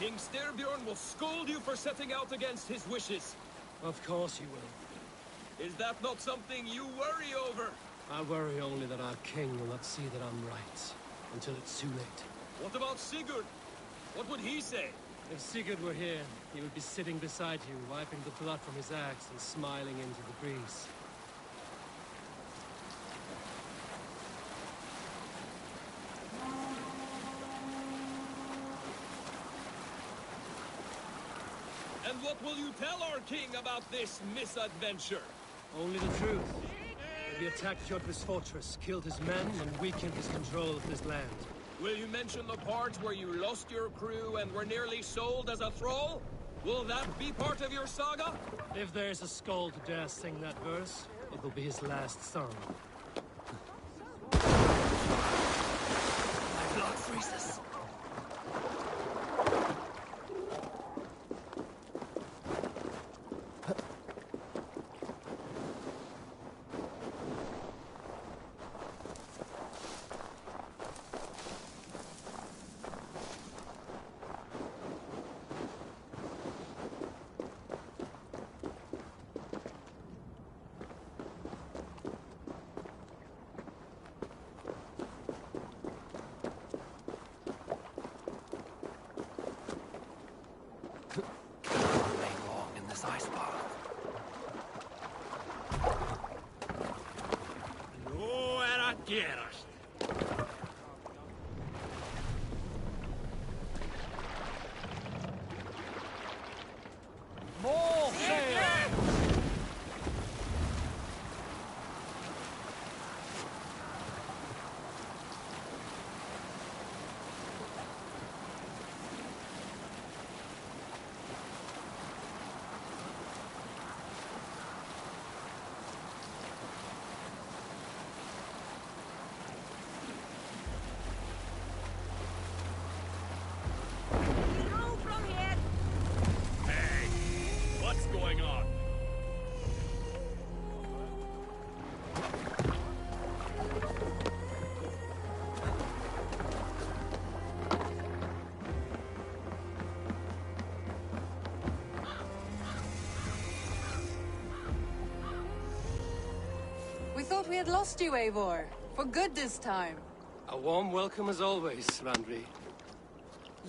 King Styrbjorn will scold you for setting out against his wishes. Of course he will. Is that not something you worry over? I worry only that our king will not see that I'm right, until it's too late. What about Sigurd? What would he say? If Sigurd were here, he would be sitting beside you, wiping the blood from his axe and smiling into the breeze. And what will you tell our king about this misadventure? Only the truth. We attacked Hjordv's fortress, killed his men, and weakened his control of this land. Will you mention the part where you lost your crew and were nearly sold as a thrall? Will that be part of your saga? If there's a skull to dare sing that verse, it will be his last song. My blood freezes. Gerast. More sail! Going on? We thought we had lost you, Eivor. For good this time. A warm welcome as always, Randvi.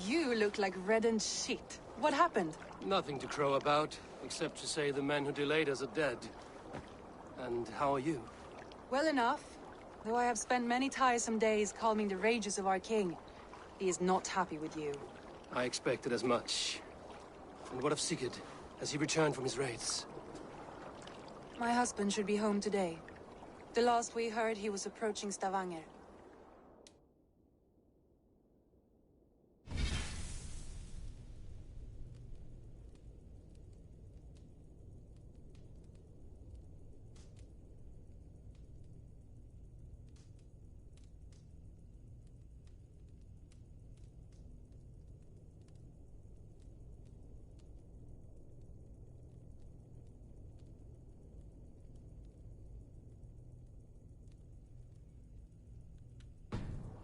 You look like reddened shit. What happened? Nothing to crow about, except to say the men who delayed us are dead. And how are you? Well enough. Though I have spent many tiresome days calming the rages of our king. He is not happy with you. I expected as much. And what of Sigurd? Has he returned from his raids? My husband should be home today. The last we heard, he was approaching Stavanger.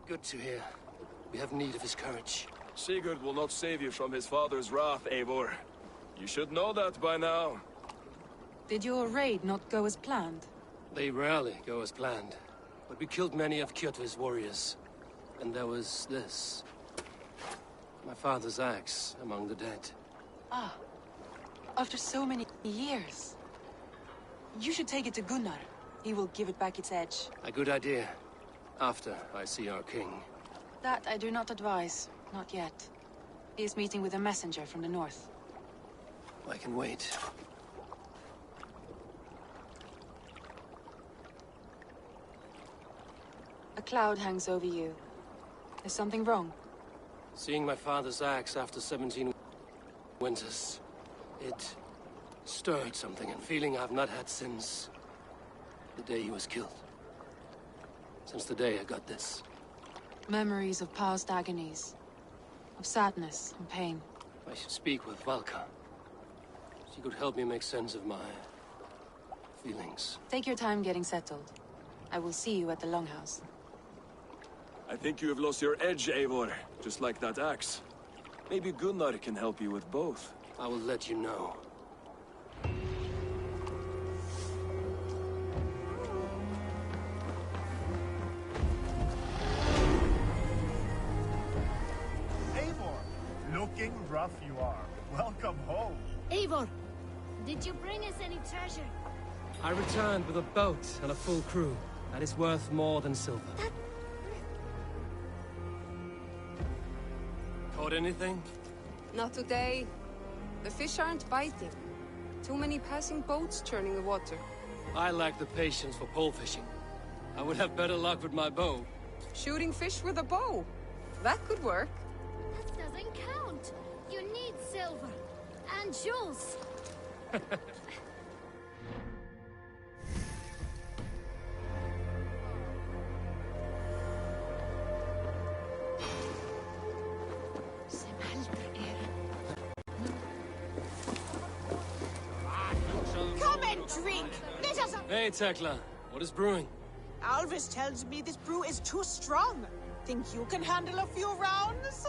Good to hear. We have need of his courage. Sigurd will not save you from his father's wrath, Eivor. You should know that by now. Did your raid not go as planned? They rarely go as planned. But we killed many of Kjotve's warriors. And there was this. My father's axe among the dead. Ah. After so many years. You should take it to Gunnar. He will give it back its edge. A good idea. After I see our king. That I do not advise. Not yet. He is meeting with a messenger from the north. I can wait. A cloud hangs over you. Is something wrong? Seeing my father's axe after 17 winters. It stirred something, a feeling I've not had since the day he was killed. Since the day I got this. Memories of past agonies. Of sadness and pain. I should speak with Valka. She could help me make sense of my feelings. Take your time getting settled. I will see you at the Longhouse. I think you have lost your edge, Eivor. Just like that axe. Maybe Gunnar can help you with both. I will let you know. Eivor, looking rough you are. Welcome home. Eivor, did you bring us any treasure? I returned with a boat and a full crew. That is worth more than silver. Caught anything? Not today. The fish aren't biting. Too many passing boats churning the water. I lack the patience for pole fishing. I would have better luck with my bow. Shooting fish with a bow. That could work. That doesn't count. You need silver. And jewels. Come and drink! Let us... Hey, Tekla. What is brewing? Alvis tells me this brew is too strong. Think you can handle a few rounds?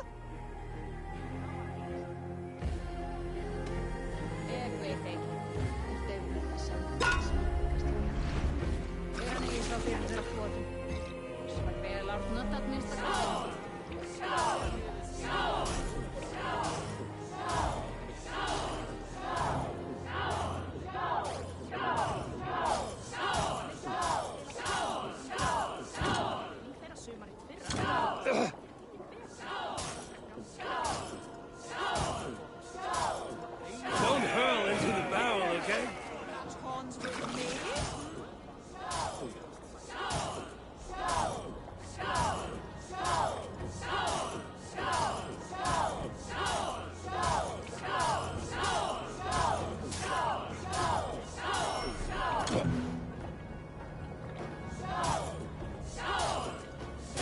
Don't hurl into the barrel, okay? Horns with me?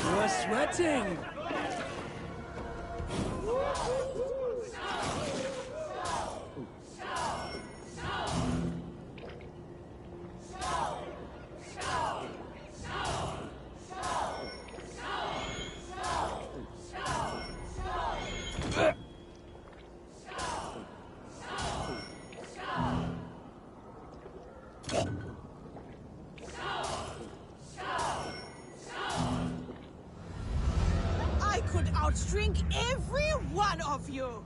You're sweating! I could outdrink every one of you!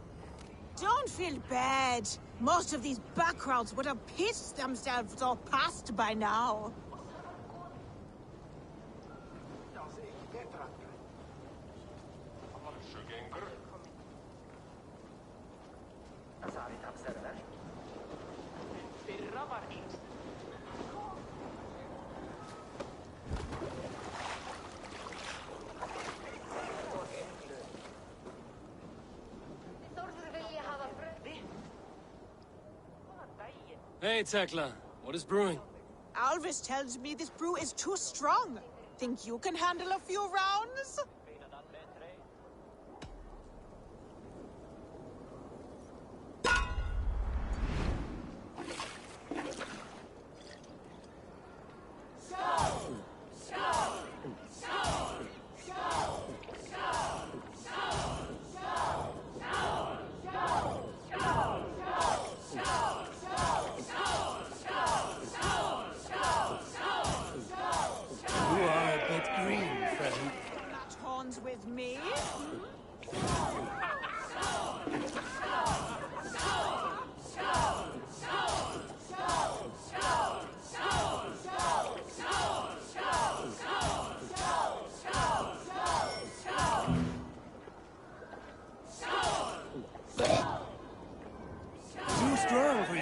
Don't feel bad. Most of these backgrounds would have pissed themselves all past by now. Hey, Tekla. What is brewing? Alvis tells me this brew is too strong. Think you can handle a few rounds? You are a bit green, friend. Not horns with me? Too strong for you.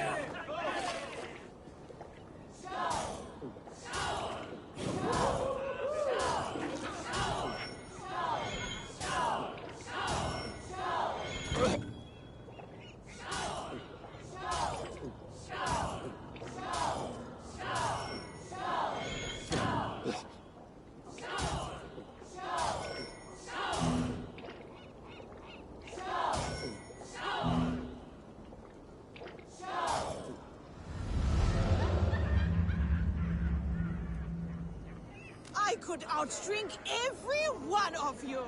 I could outdrink every one of you!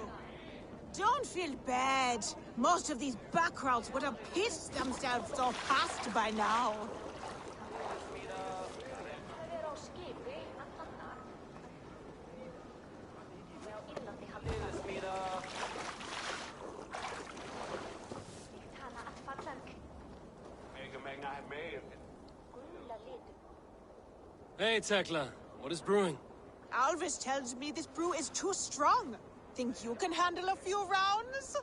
Don't feel bad. Most of these backgrounds would have pissed themselves off past by now. Hey, Tekla. What is brewing? Alvis tells me this brew is too strong. Think you can handle a few rounds?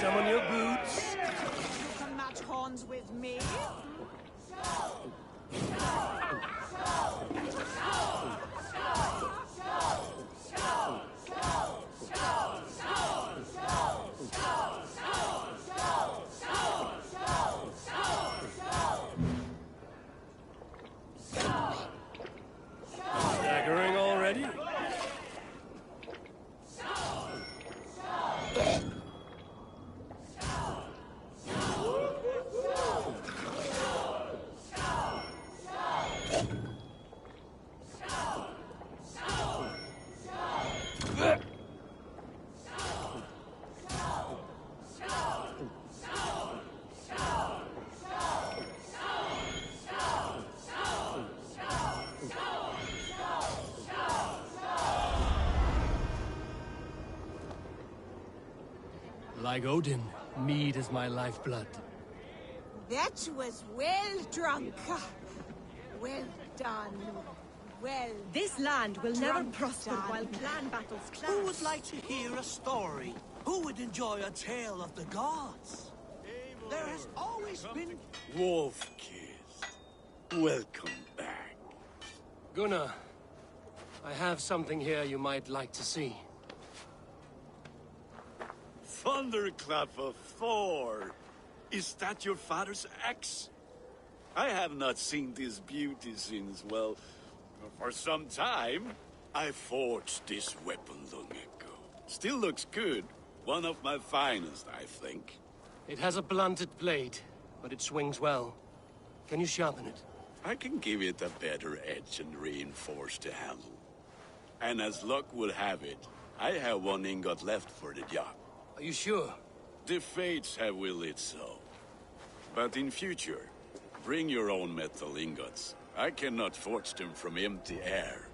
Some on your boots. You can match horns with me? Staggering already? Like Odin, mead is my lifeblood. That was well drunk. Well done. Well, This land will never Drunk prosper done. while clan battles clash. Who would like to hear a story? Who would enjoy a tale of the gods? There has always been... Wolf-Kiss, welcome back. Gunnar, I have something here you might like to see. Thunderclap of Thor! Is that your father's axe? I have not seen this beauty since, well, for some time. I forged this weapon long ago. Still looks good. One of my finest, I think. It has a blunted blade, but it swings well. Can you sharpen it? I can give it a better edge and reinforce the handle. And as luck will have it, I have one ingot left for the job. Are you sure? The fates have willed it so. But in future, bring your own metal ingots. I cannot forge them from empty air.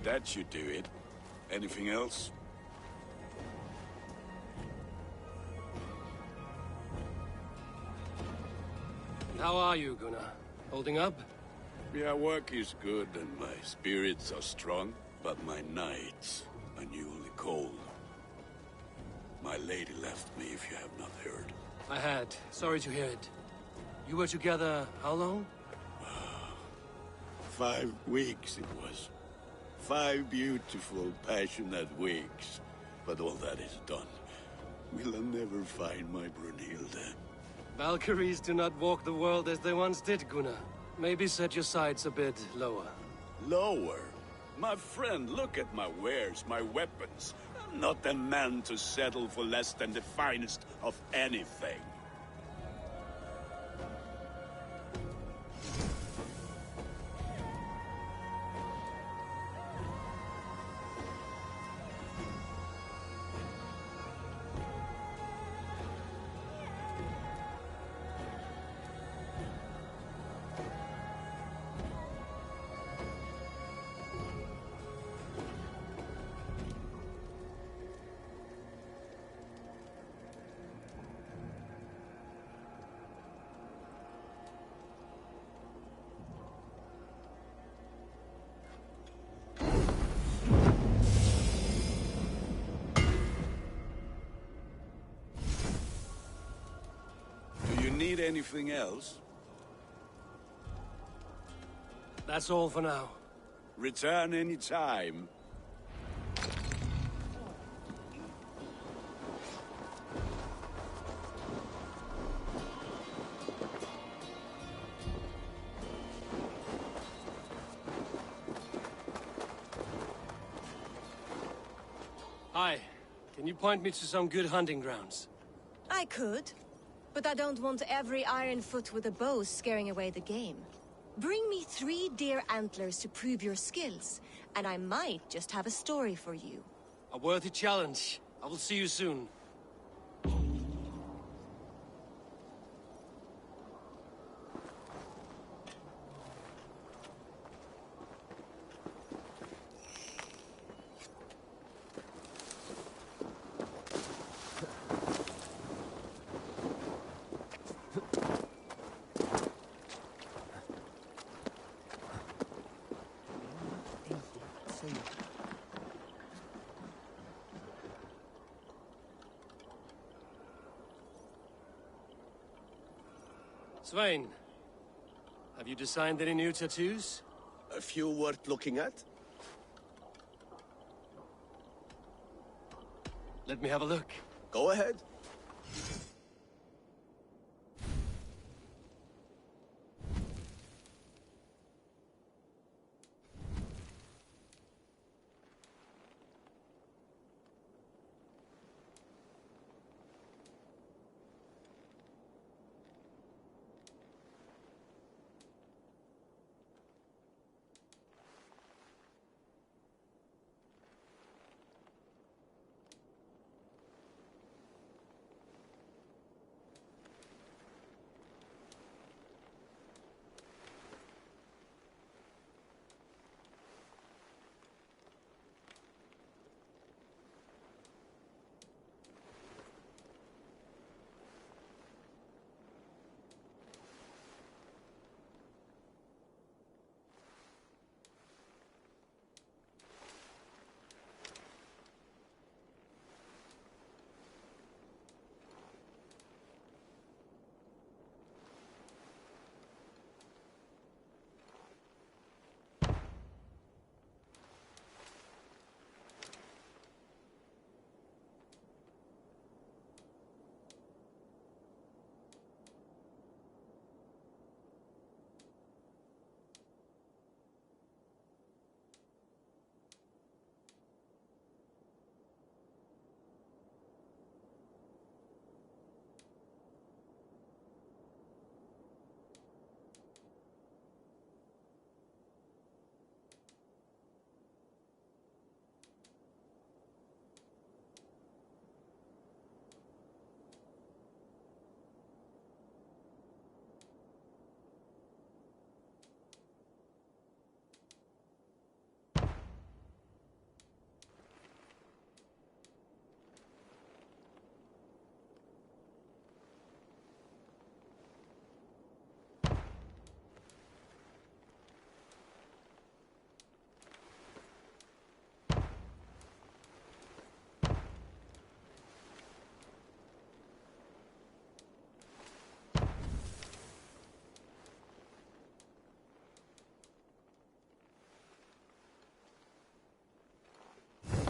That should do it. Anything else? How are you, Gunnar? Holding up? Yeah, work is good and my spirits are strong, but my nights are newly cold. My lady left me, if you have not heard. I had. Sorry to hear it. You were together how long? 5 weeks it was. 5 beautiful, passionate weeks. But all that is done. Will I never find my Brunhilde? Valkyries do not walk the world as they once did, Gunnar. Maybe set your sights a bit lower. Lower? My friend, look at my wares, my weapons. I'm not a man to settle for less than the finest of anything. need anything else? That's all for now. Return any time. Hi. Can you point me to some good hunting grounds? I could, but I don't want every ironfoot with a bow scaring away the game. Bring me 3 deer antlers to prove your skills, and I might just have a story for you. A worthy challenge. I will see you soon. Svein, have you designed any new tattoos? A few worth looking at? Let me have a look. Go ahead.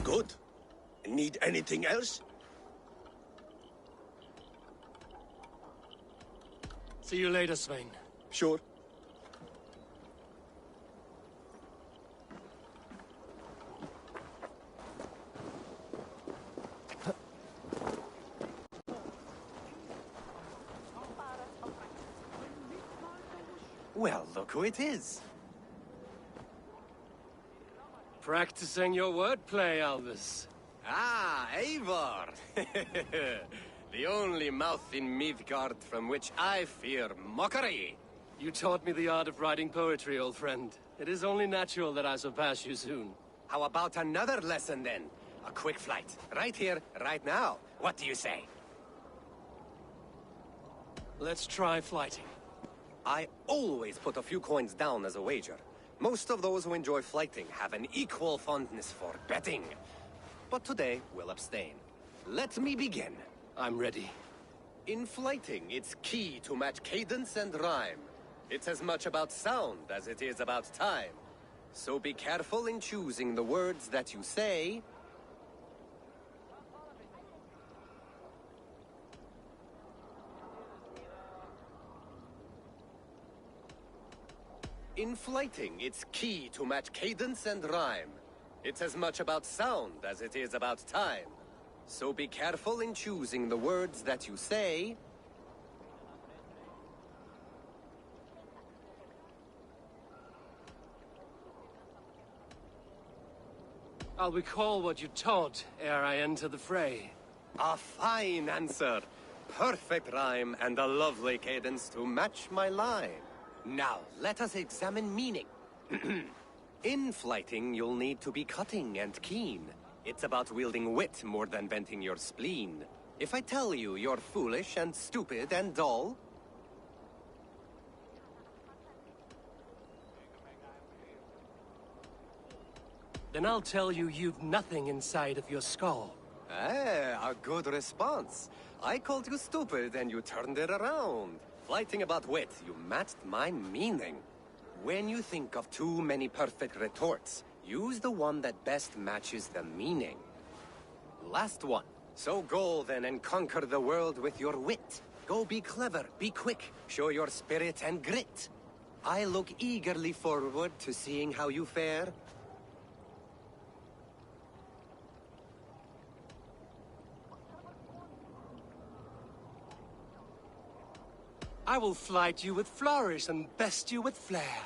Good. Need anything else? See you later, Svein. Sure. Well, look who it is. Practicing your wordplay, Albus. Ah, Eivor! The only mouth in Midgard from which I fear mockery. You taught me the art of writing poetry, old friend. It is only natural that I surpass you soon. How about another lesson, then? A quick flight. Right here, right now. What do you say? Let's try flighting. I always put a few coins down as a wager. Most of those who enjoy flighting have an equal fondness for betting. But today, we'll abstain. Let me begin. I'm ready. In flighting, it's key to match cadence and rhyme. It's as much about sound as it is about time. So be careful in choosing the words that you say. In flighting, it's key to match cadence and rhyme. It's as much about sound as it is about time. So be careful in choosing the words that you say. I'll recall what you taught ere I enter the fray. A fine answer. Perfect rhyme and a lovely cadence to match my line. Now, let us examine meaning. In flighting, you'll need to be cutting and keen. It's about wielding wit more than venting your spleen. If I tell you you're foolish and stupid and dull, then I'll tell you you've nothing inside of your skull. a good response. I called you stupid and you turned it around. Flighting about wit, you matched my meaning. When you think of too many perfect retorts, use the one that best matches the meaning. Last one. So go then and conquer the world with your wit. Go be clever, be quick, show your spirit and grit. I look eagerly forward to seeing how you fare. I will flight you with flourish and best you with flair.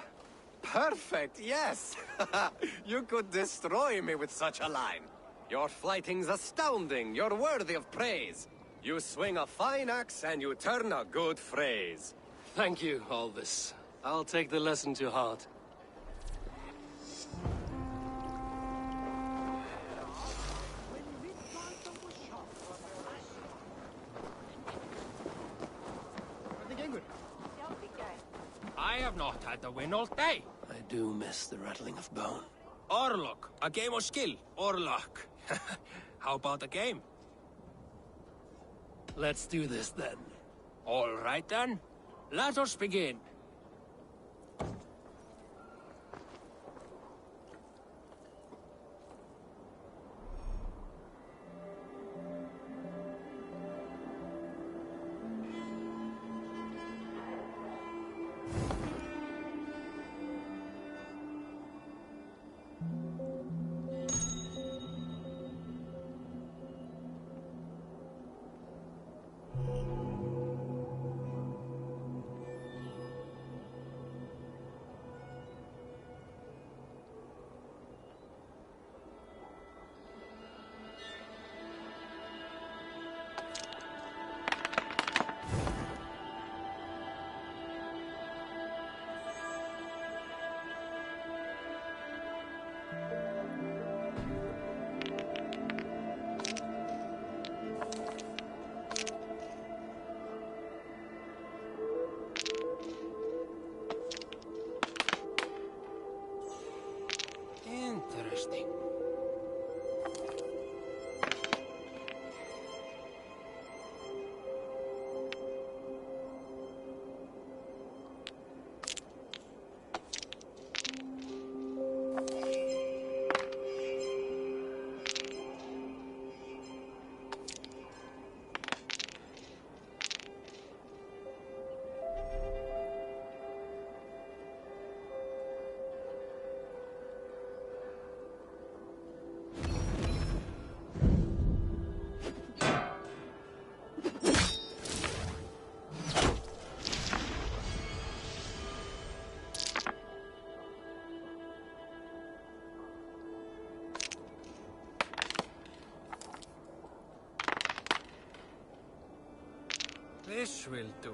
Perfect, yes! You could destroy me with such a line. Your flighting's astounding, you're worthy of praise. You swing a fine axe and you turn a good phrase. Thank you, Alvis. I'll take the lesson to heart. I have not had the win all day. I do miss the rattling of bone. Or luck. A game of skill. Or luck. How about a game? Let's do this then. All right then. Let us begin. Interesting. This will do.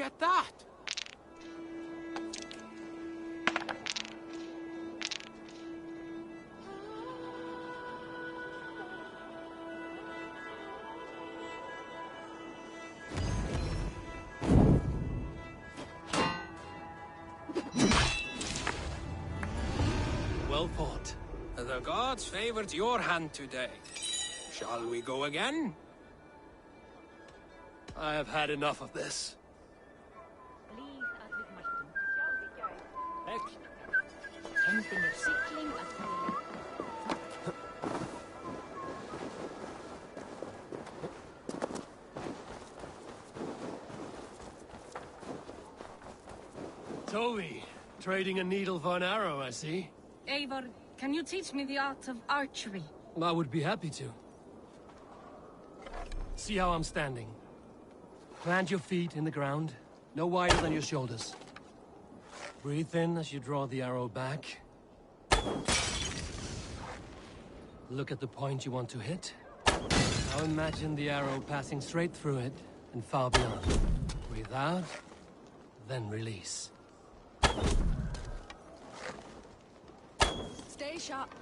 at that! Well fought. The gods favored your hand today. Shall we go again? I have had enough of this. Toby, trading a needle for an arrow, I see. Eivor, can you teach me the art of archery? I would be happy to. See how I'm standing. Plant your feet in the ground, no wider than your shoulders. Breathe in as you draw the arrow back. Look at the point you want to hit. Now imagine the arrow passing straight through it and far beyond. Breathe out, then release. Stay sharp.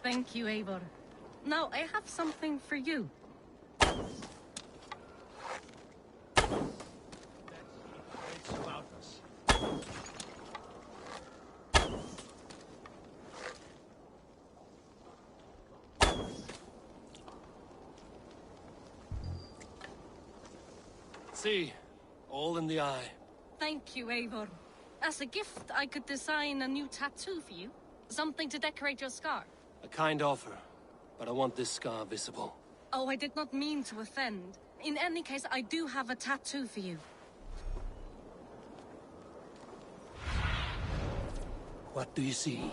Thank you, Eivor. Now, I have something for you. See, all in the eye. Thank you, Eivor. As a gift, I could design a new tattoo for you. Something to decorate your scar. A kind offer, but I want this scar visible. Oh, I did not mean to offend. In any case, I do have a tattoo for you. What do you see?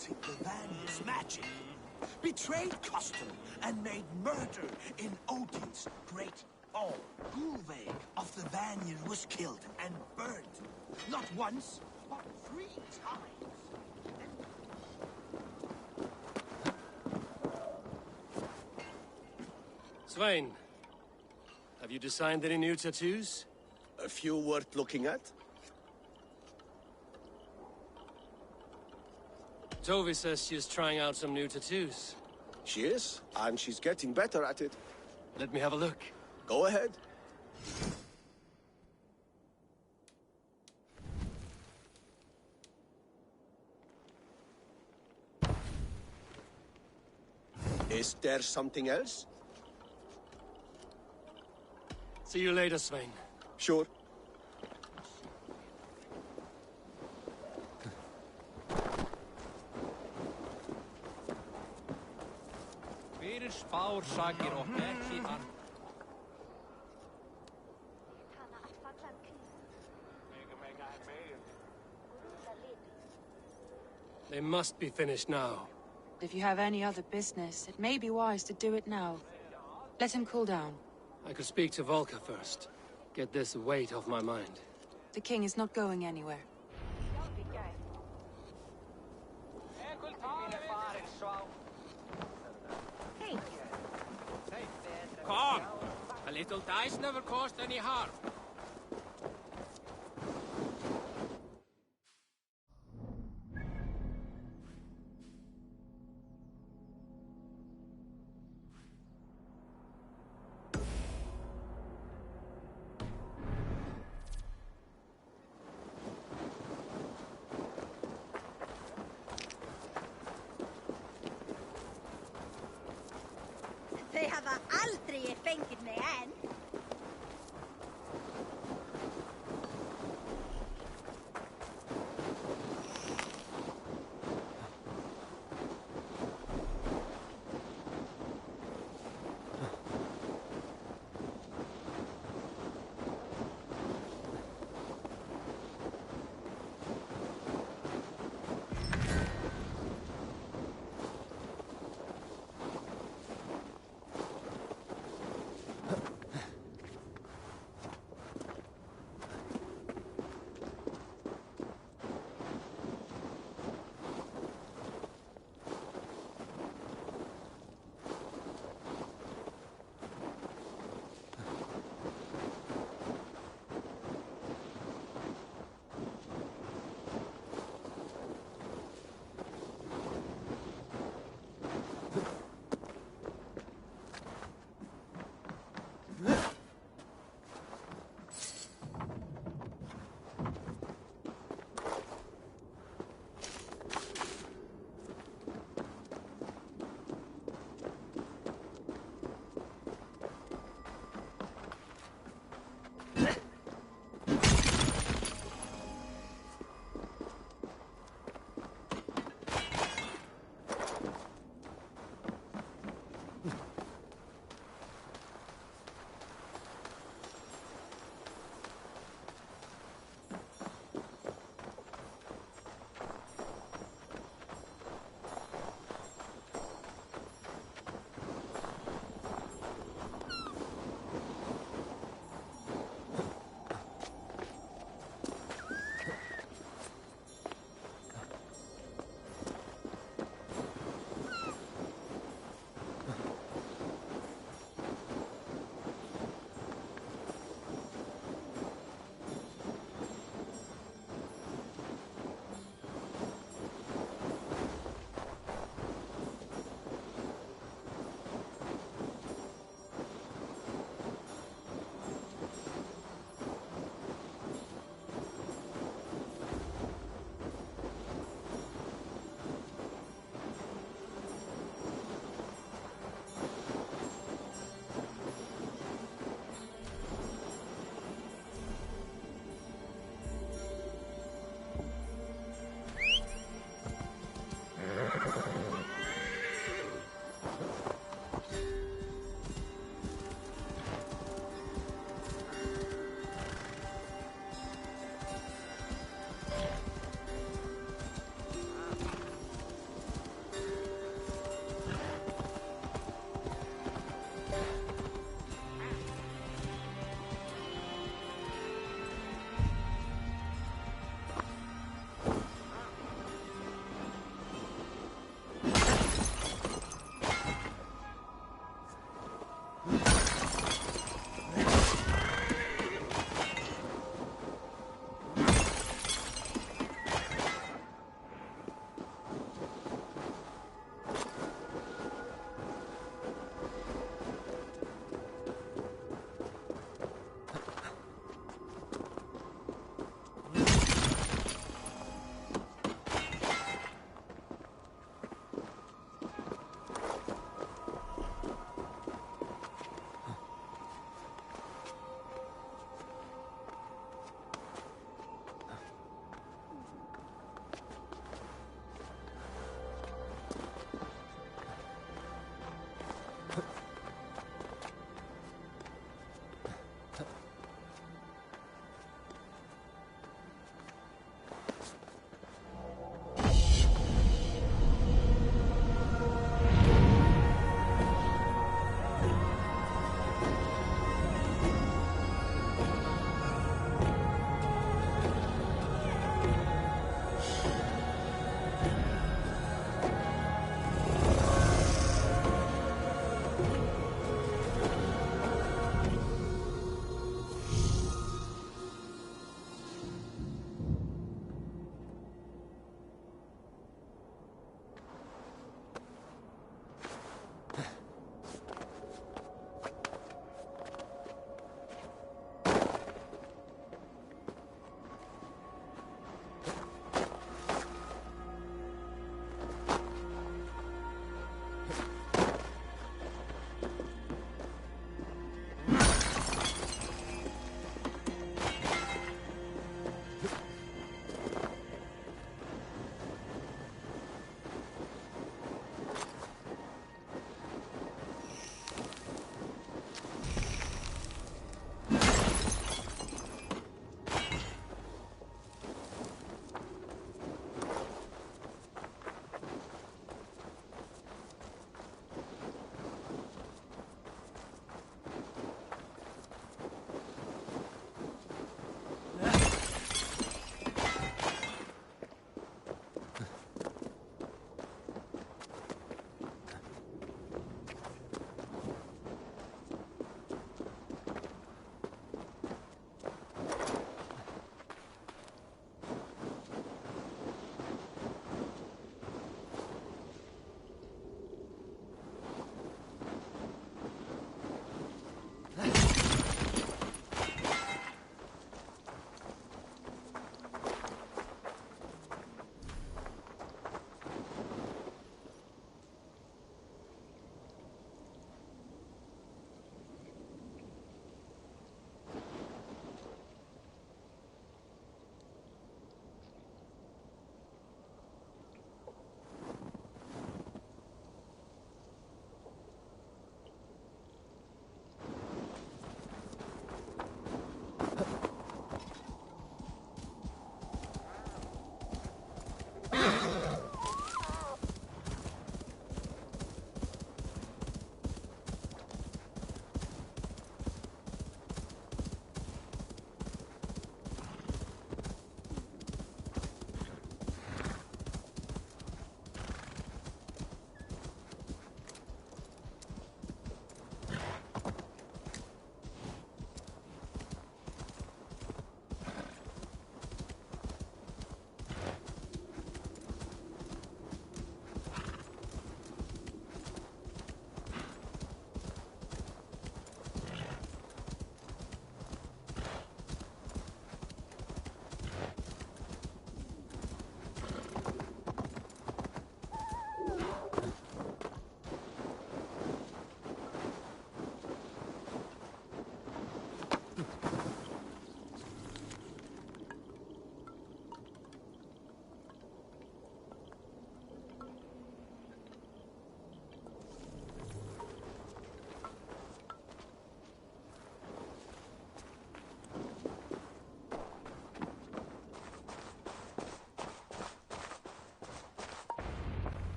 The Vanya's magic, betrayed custom, and made murder in Odin's great hall. Gullveig of the Vanir was killed and burned, not once, but 3 times. Svein, have you designed any new tattoos? A few worth looking at? Tovi says she's trying out some new tattoos. She is, and she's getting better at it. Let me have a look. Go ahead. Is there something else? See you later, Svein. Sure. Spársakir og ekki hann. They must be finished now. If you have any other business, it may be wise to do it now. Let him cool down. I could speak to Volka first. Get this weight off my mind. The king is not going anywhere. Come! A little dice never caused any harm. Þau hafa aldrei fengið mig enn.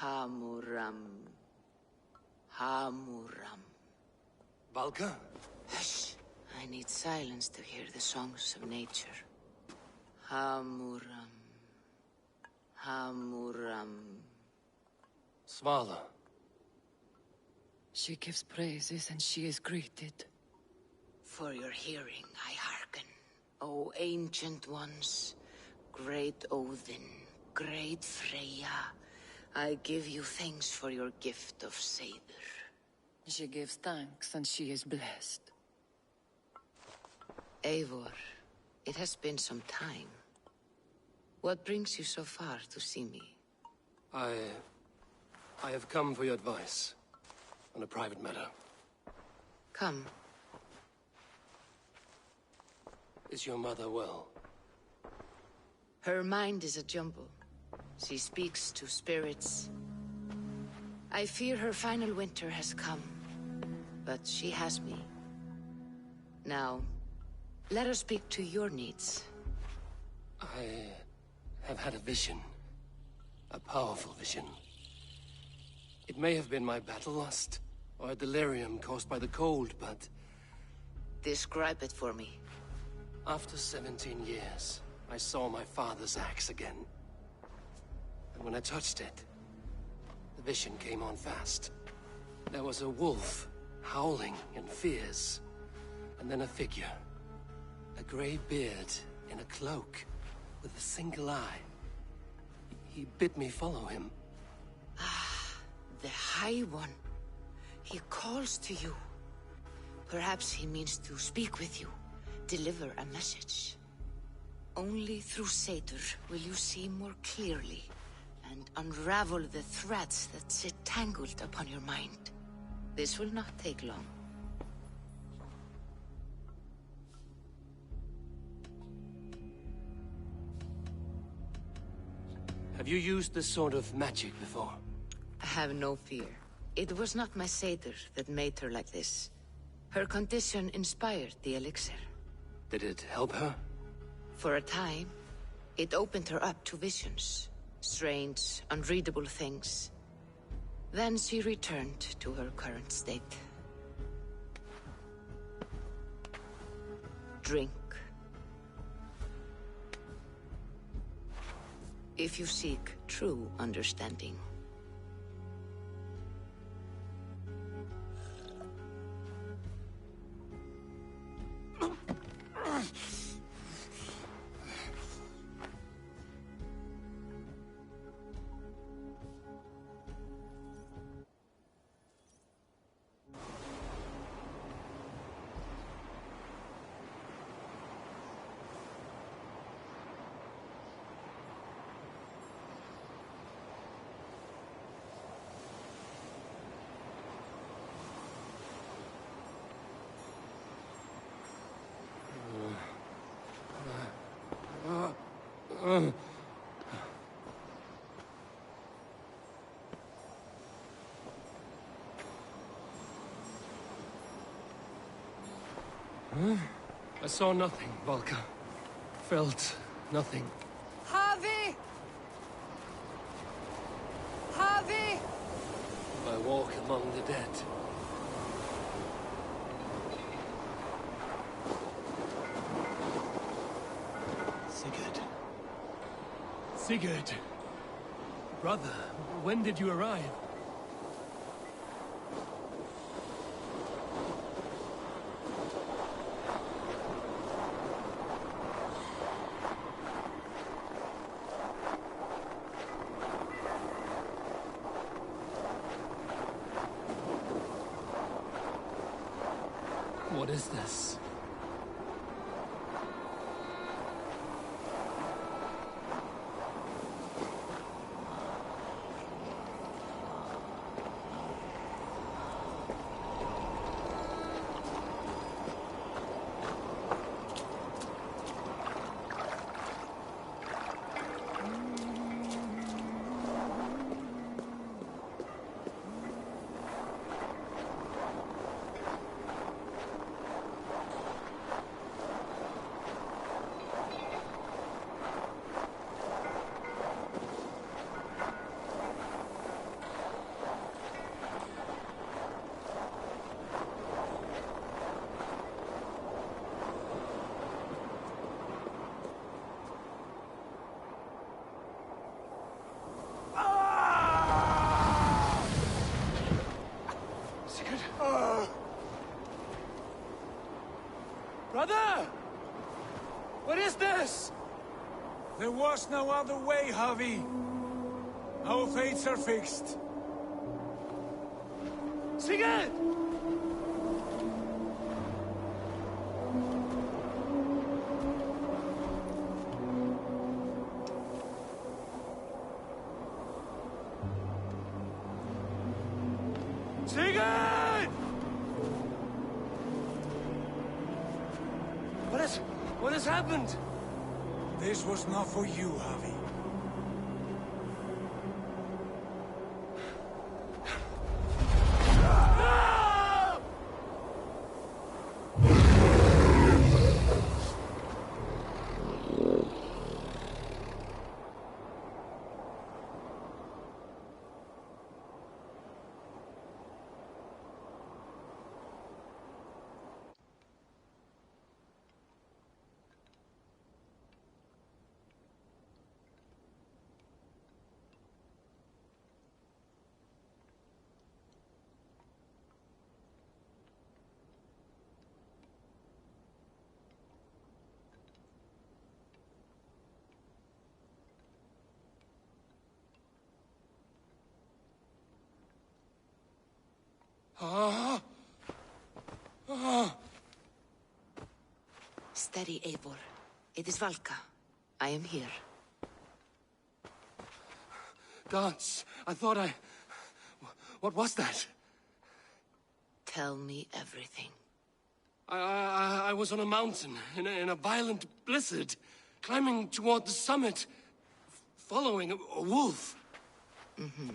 Hamuram. Hamuram. Valka? Hush. I need silence to hear the songs of nature. Hamuram. Hamuram. Svala. She gives praises and she is greeted. For your hearing, I hearken. O ancient ones, great Odin, great Freya, I give you thanks for your gift of Seder. She gives thanks and she is blessed. Eivor, it has been some time. What brings you so far to see me? I have come for your advice on a private matter. Come. Is your mother well? Her mind is a jumble. She speaks to spirits. I fear her final winter has come, but she has me. Now, let her speak to your needs. I have had a vision. A powerful vision. It may have been my battle lust, or a delirium caused by the cold, but... Describe it for me. After 17 years, I saw my father's axe again. And when I touched it, the vision came on fast. There was a wolf, howling in fears. And then a figure. A grey beard in a cloak, with a single eye. He bid me follow him. Ah, the High One. He calls to you. Perhaps he means to speak with you, deliver a message. Only through Seder will you see more clearly and unravel the threads that sit tangled upon your mind. This will not take long. Have you used this sort of magic before? I have no fear. It was not my Seder that made her like this. Her condition inspired the elixir. Did it help her? For a time, it opened her up to visions. Strange, unreadable things. Then she returned to her current state. Drink. If you seek true understanding. I saw nothing, Valka. Felt nothing. Harvey! Harvey! I walk among the dead. Sigurd. Sigurd! Brother, when did you arrive? What is this? Yes! There was no other way, Javi. Our fates are fixed. Sigurd! Sigurd! What has happened? This was not for you, Javi. Steady, Eivor. It is Valka. I am here. Gods, I thought I... What was that? Tell me everything. I was on a mountain, in a violent blizzard, climbing toward the summit, following a wolf. Mm-hmm.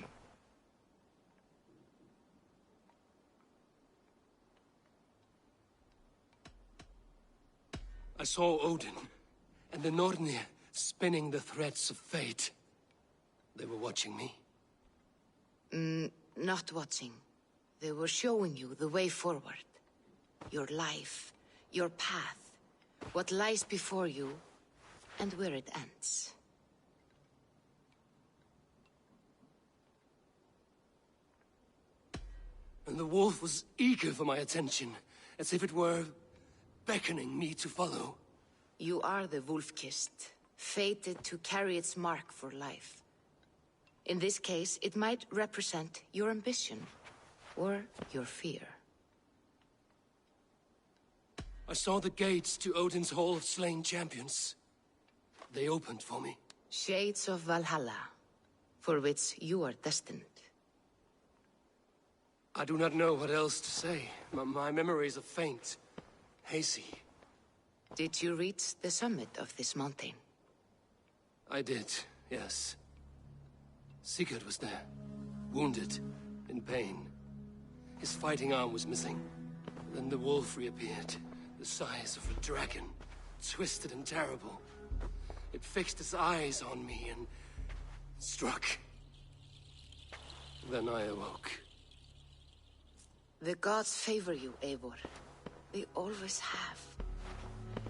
I saw Odin, and the Nornir spinning the threads of fate. They were watching me. Not watching. They were showing you the way forward. Your life, your path, what lies before you, and where it ends. And the wolf was eager for my attention, as if it were beckoning me to follow. You are the wolf-kissed, fated to carry its mark for life. In this case, it might represent your ambition, or your fear. I saw the gates to Odin's Hall of Slain Champions. They opened for me. Shades of Valhalla, for which you are destined. I do not know what else to say. My memories are faint, hazy. Did you reach the summit of this mountain? I did, yes. Sigurd was there, wounded, in pain. His fighting arm was missing. Then the wolf reappeared, the size of a dragon, twisted and terrible. It fixed its eyes on me and struck. Then I awoke. The gods favor you, Eivor. They always have.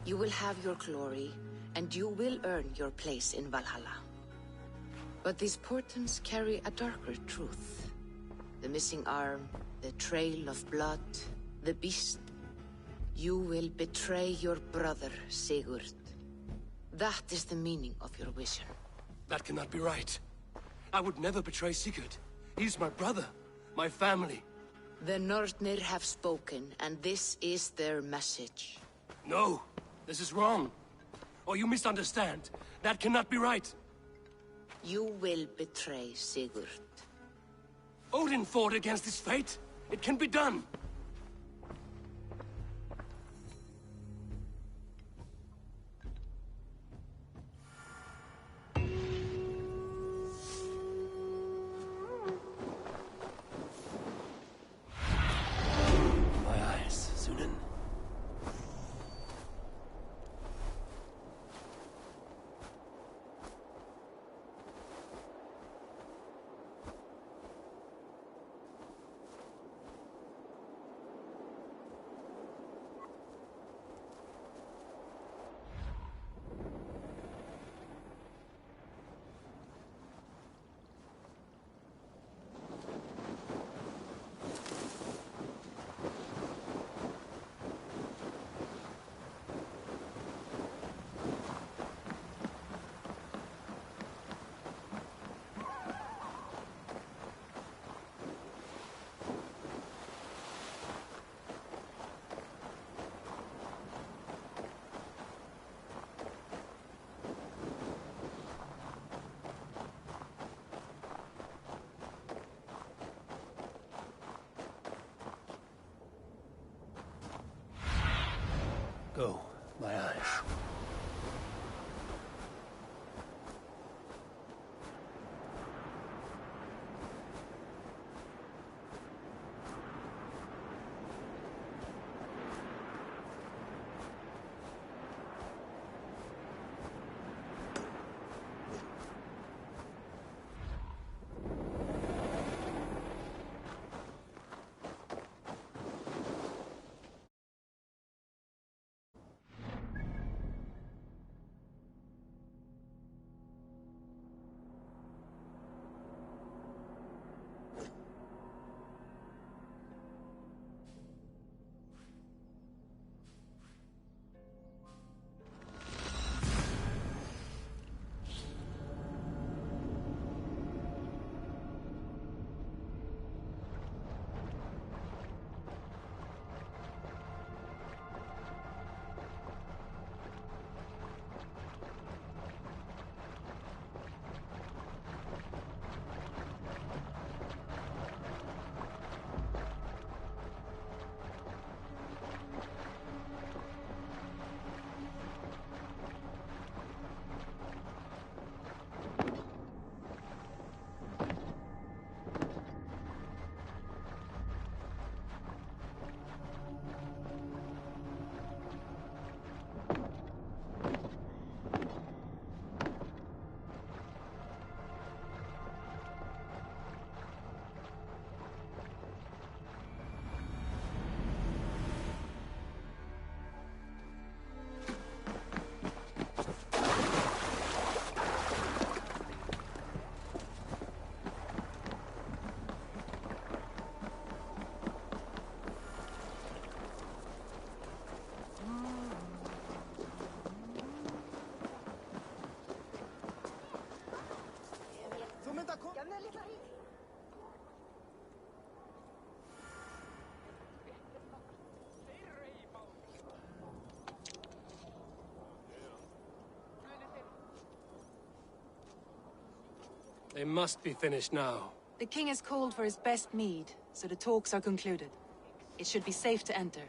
You will have your glory, and you will earn your place in Valhalla. But these portents carry a darker truth. The missing arm, the trail of blood, the beast. You will betray your brother, Sigurd. That is the meaning of your vision. That cannot be right. I would never betray Sigurd. He's my brother, my family. The Nornir have spoken, and this is their message. No, this is wrong. Or you misunderstand. That cannot be right. You will betray Sigurd. Odin fought against his fate. It can be done. They must be finished now. The king has called for his best mead, so the talks are concluded. It should be safe to enter.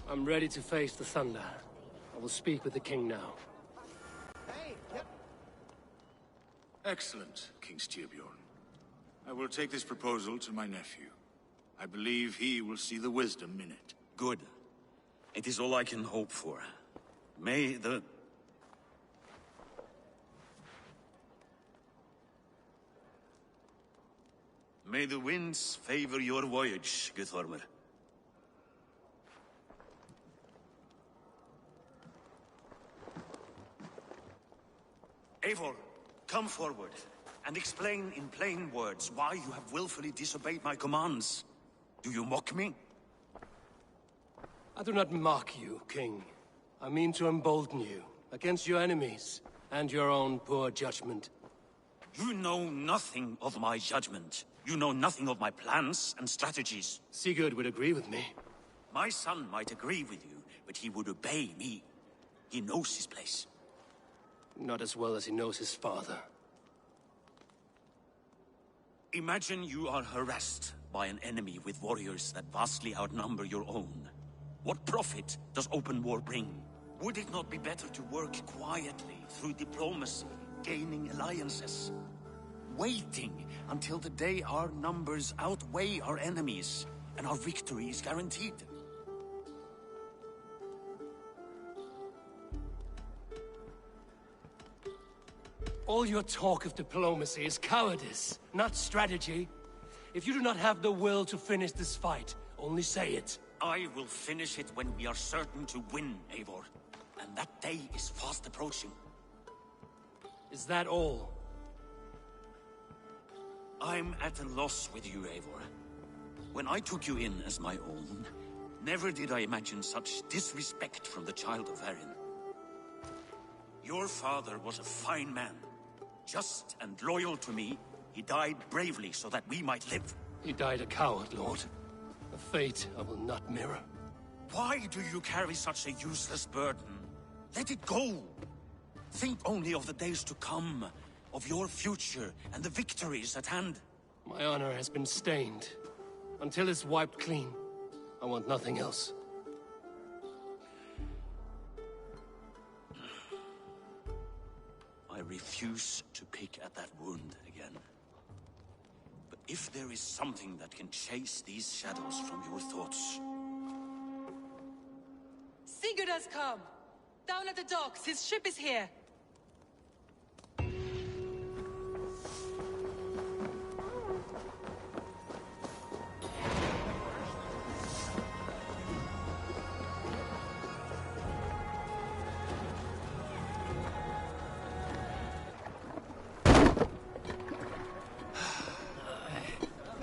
I'm ready to face the thunder. I will speak with the king now. Excellent, King Styrbjorn. I will take this proposal to my nephew. I believe he will see the wisdom in it. Good. It is all I can hope for. May the... May the winds favor your voyage, Guthormer. Eivor, come forward, and explain in plain words why you have willfully disobeyed my commands. Do you mock me? I do not mock you, King. I mean to embolden you against your enemies and your own poor judgment. You know nothing of my judgment. You know nothing of my plans and strategies. Sigurd would agree with me. My son might agree with you, but he would obey me. He knows his place. Not as well as he knows his father. Imagine you are harassed by an enemy with warriors that vastly outnumber your own. What profit does open war bring? Would it not be better to work quietly through diplomacy, gaining alliances? Waiting until the day our numbers outweigh our enemies and our victory is guaranteed. All your talk of diplomacy is cowardice, not strategy. If you do not have the will to finish this fight, only say it. I will finish it when we are certain to win, Eivor. And that day is fast approaching. Is that all? I'm at a loss with you, Eivor. When I took you in as my own, never did I imagine such disrespect from the child of Erin. Your father was a fine man. Just and loyal to me, he died bravely so that we might live. He died a coward, Lord. A fate I will not mirror. Why do you carry such a useless burden? Let it go! Think only of the days to come, of your future and the victories at hand. My honor has been stained. Until it's wiped clean, I want nothing else. I refuse to pick at that wound again. But if there is something that can chase these shadows from your thoughts... Sigurd has come! Down at the docks, his ship is here!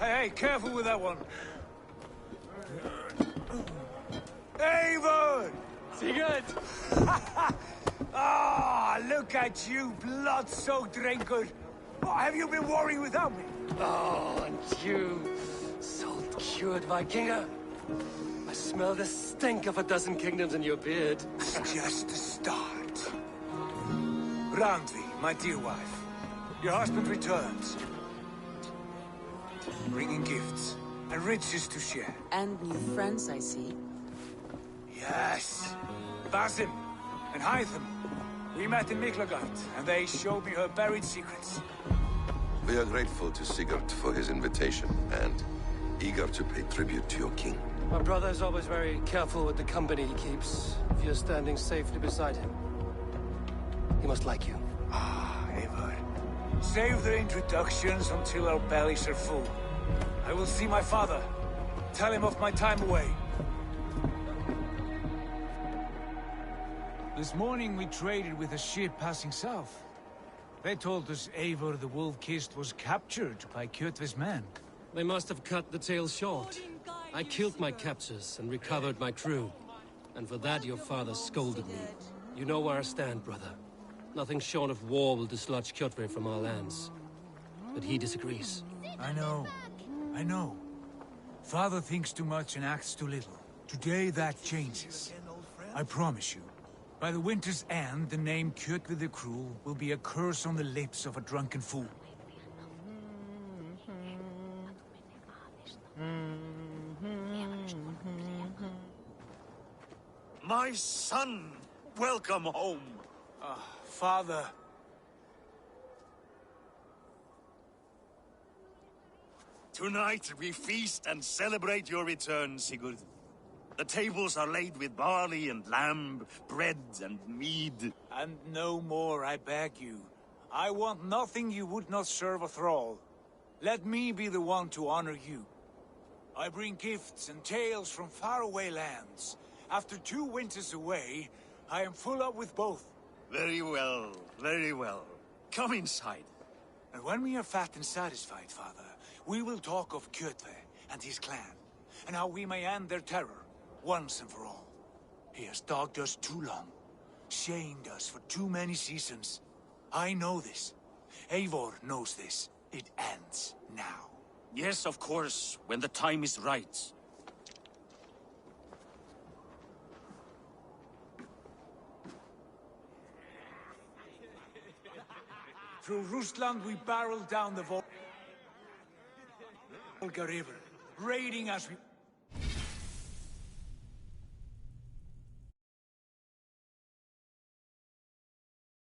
Hey, careful with that one. Eivor! Sigurd! Ah, look at you, blood-soaked drinkard. Oh, have you been worrying without me? Oh, and you, salt-cured Vikinger. I smell the stink of a dozen kingdoms in your beard. It's just the start. Randvi, my dear wife, your husband returns. Bringing gifts and riches to share. And new friends, I see. Yes. Basim and Hytham. We met in Miklagard, and they showed me her buried secrets. We are grateful to Sigurd for his invitation, and eager to pay tribute to your king. My brother is always very careful with the company he keeps. If you're standing safely beside him, he must like you. Ah, Eivor. Save their introductions until our bellies are full. I will see my father. Tell him of my time away. This morning we traded with a ship passing south. They told us Eivor the Wolf-Kissed was captured by Kjotve's men. They must have cut the tale short. I killed my captors and recovered my crew. And for that your father scolded me. You know where I stand, brother. Nothing short of war will dislodge Kjotve from our lands. But he disagrees. I know. I know. Father thinks too much and acts too little. Today that changes. I promise you. By the winter's end, the name Kjotve the Cruel will be a curse on the lips of a drunken fool. My son! Welcome home! Father. Tonight we feast and celebrate your return, Sigurd. The tables are laid with barley and lamb, bread and mead. And no more, I beg you. I want nothing you would not serve a thrall. Let me be the one to honor you. I bring gifts and tales from faraway lands. After 2 winters away, I am full up with both. Very well, very well. Come inside. And when we are fat and satisfied, Father, we will talk of Kjotve and his clan, and how we may end their terror, once and for all. He has dogged us too long, shamed us for too many seasons. I know this. Eivor knows this. It ends now. Yes, of course, when the time is right. Through Rusland we barreled down the Volga River, raiding as we